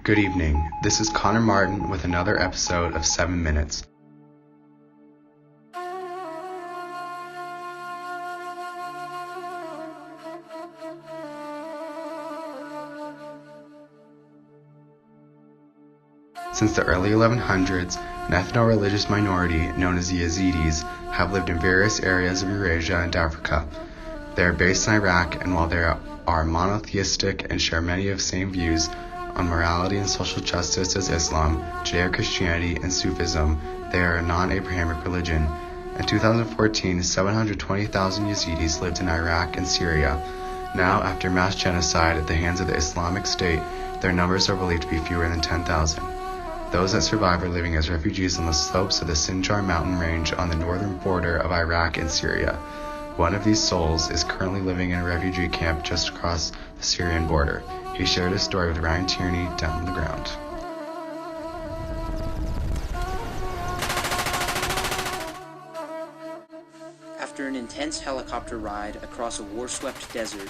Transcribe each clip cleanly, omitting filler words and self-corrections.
Good evening. This is Connor Martin with another episode of 7 Minutes. Since the early 1100s, an ethno-religious minority known as the Yazidis have lived in various areas of Eurasia and Africa. They are based in Iraq, and while they are monotheistic and share many of the same views on morality and social justice as Islam, Judeo-Christianity, and Sufism, they are a non-Abrahamic religion. In 2014, 720,000 Yazidis lived in Iraq and Syria. Now, after mass genocide at the hands of the Islamic State, their numbers are believed to be fewer than 10,000. Those that survive are living as refugees on the slopes of the Sinjar mountain range on the northern border of Iraq and Syria. One of these souls is currently living in a refugee camp just across the Syrian border. He shared his story with Ryan Tierney down on the ground. After an intense helicopter ride across a war-swept desert,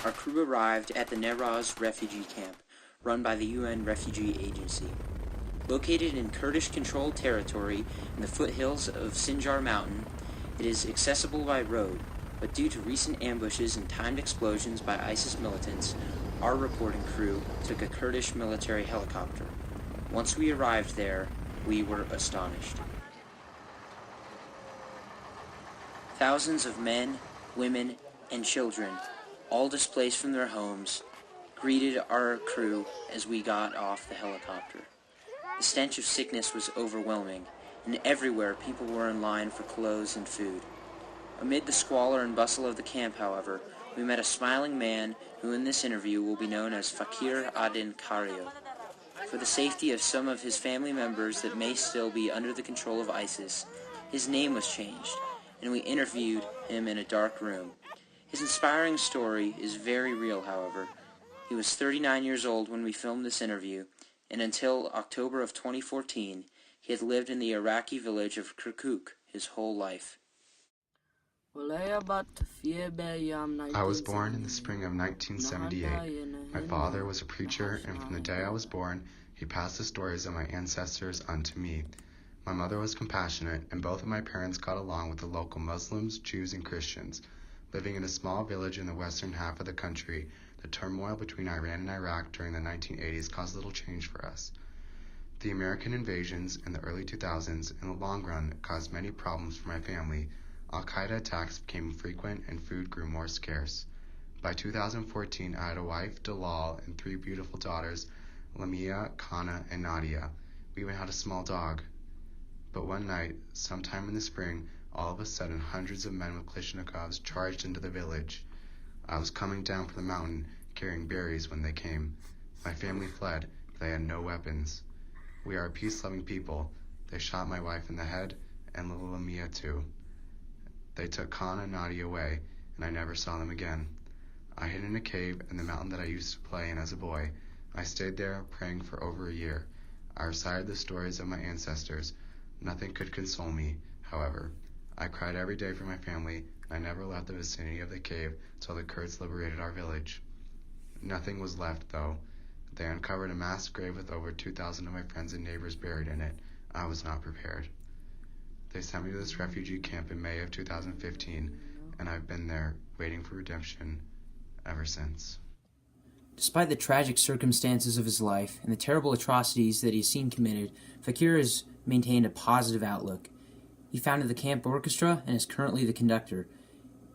our crew arrived at the Neraz refugee camp, run by the UN Refugee Agency. Located in Kurdish-controlled territory in the foothills of Sinjar Mountain, it is accessible by road, but due to recent ambushes and timed explosions by ISIS militants, our reporting crew took a Kurdish military helicopter. Once we arrived there, we were astonished. Thousands of men, women, and children, all displaced from their homes, greeted our crew as we got off the helicopter. The stench of sickness was overwhelming, and everywhere people were in line for clothes and food. Amid the squalor and bustle of the camp, however, we met a smiling man who in this interview will be known as Fakir Adin Kario. For the safety of some of his family members that may still be under the control of ISIS, his name was changed, and we interviewed him in a dark room. His inspiring story is very real, however. He was 39 years old when we filmed this interview, and until October of 2014, he had lived in the Iraqi village of Kirkuk his whole life. I was born in the spring of 1978. My father was a preacher, and from the day I was born, he passed the stories of my ancestors unto me. My mother was compassionate, and both of my parents got along with the local Muslims, Jews, and Christians. Living in a small village in the western half of the country, the turmoil between Iran and Iraq during the 1980s caused little change for us. The American invasions in the early 2000s, in the long run, caused many problems for my family. Al-Qaeda attacks became frequent and food grew more scarce. By 2014, I had a wife, Dalal, and 3 beautiful daughters, Lamia, Kana, and Nadia. We even had a small dog. But one night, sometime in the spring, all of a sudden hundreds of men with Kalashnikovs charged into the village. I was coming down from the mountain, carrying berries when they came. My family fled, but they had no weapons. We are a peace-loving people. They shot my wife in the head, and little Lamia too. They took Kana and Nadia away, and I never saw them again. I hid in a cave in the mountain that I used to play in as a boy. I stayed there, praying for over a year. I recited the stories of my ancestors. Nothing could console me, however. I cried every day for my family, and I never left the vicinity of the cave till the Kurds liberated our village. Nothing was left, though. They uncovered a mass grave with over 2,000 of my friends and neighbors buried in it. I was not prepared. They sent me to this refugee camp in May of 2015, and I've been there, waiting for redemption, ever since. Despite the tragic circumstances of his life and the terrible atrocities that he has seen committed, Fakir has maintained a positive outlook. He founded the camp orchestra and is currently the conductor,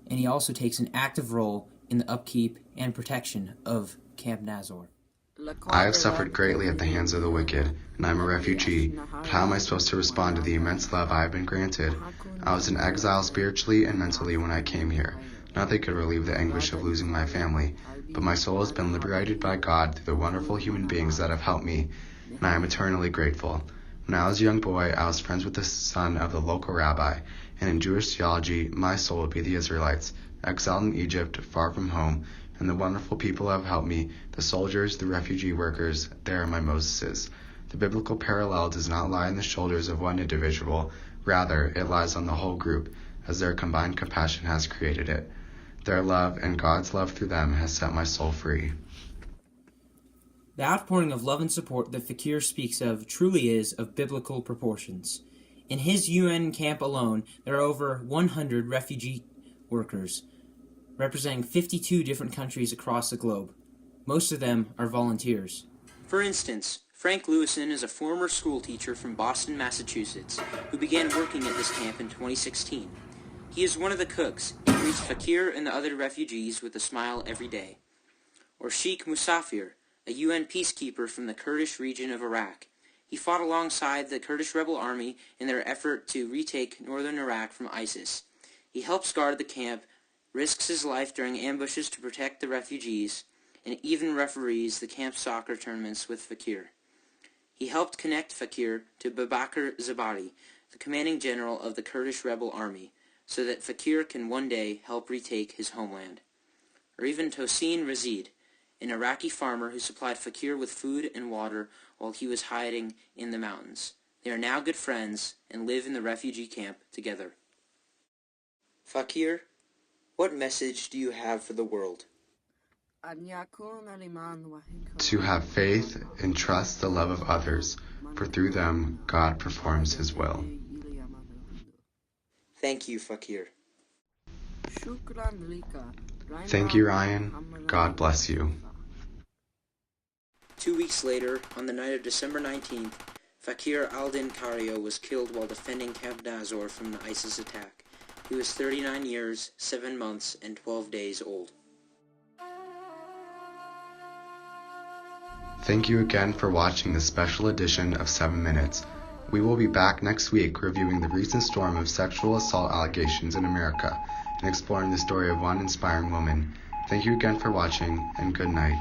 and he also takes an active role in the upkeep and protection of Camp Nazor. I have suffered greatly at the hands of the wicked, and I am a refugee, but how am I supposed to respond to the immense love I have been granted? I was in exile spiritually and mentally when I came here. Nothing could relieve the anguish of losing my family, but my soul has been liberated by God through the wonderful human beings that have helped me, and I am eternally grateful. When I was a young boy, I was friends with the son of the local rabbi, and in Jewish theology, my soul would be the Israelites, exiled in Egypt, far from home, and the wonderful people who have helped me, the soldiers, the refugee workers, they are my Moseses. The biblical parallel does not lie on the shoulders of one individual, rather, it lies on the whole group, as their combined compassion has created it. Their love and God's love through them has set my soul free. The outpouring of love and support that Fakir speaks of truly is of biblical proportions. In his UN camp alone, there are over 100 refugee workers, representing 52 different countries across the globe. Most of them are volunteers. For instance, Frank Lewison is a former school teacher from Boston, Massachusetts, who began working at this camp in 2016. He is one of the cooks and greets Fakir and the other refugees with a smile every day. Or Sheikh Musafir, a UN peacekeeper from the Kurdish region of Iraq. He fought alongside the Kurdish rebel army in their effort to retake northern Iraq from ISIS. He helps guard the camp, risks his life during ambushes to protect the refugees, and even referees the camp's soccer tournaments with Fakir. He helped connect Fakir to Babakar Zabari, the commanding general of the Kurdish rebel army, so that Fakir can one day help retake his homeland. Or even Tosin Razid, an Iraqi farmer who supplied Fakir with food and water while he was hiding in the mountains. They are now good friends and live in the refugee camp together. Fakir, what message do you have for the world? To have faith and trust the love of others, for through them God performs his will. Thank you, Fakir. Thank you, Ryan. God bless you. 2 weeks later, on the night of December 19th, Fakir al-Din Kario was killed while defending Camp Nazor from the ISIS attack. He was 39 years, 7 months, and 12 days old. Thank you again for watching this special edition of 7 Minutes. We will be back next week reviewing the recent storm of sexual assault allegations in America and exploring the story of one inspiring woman. Thank you again for watching, and good night.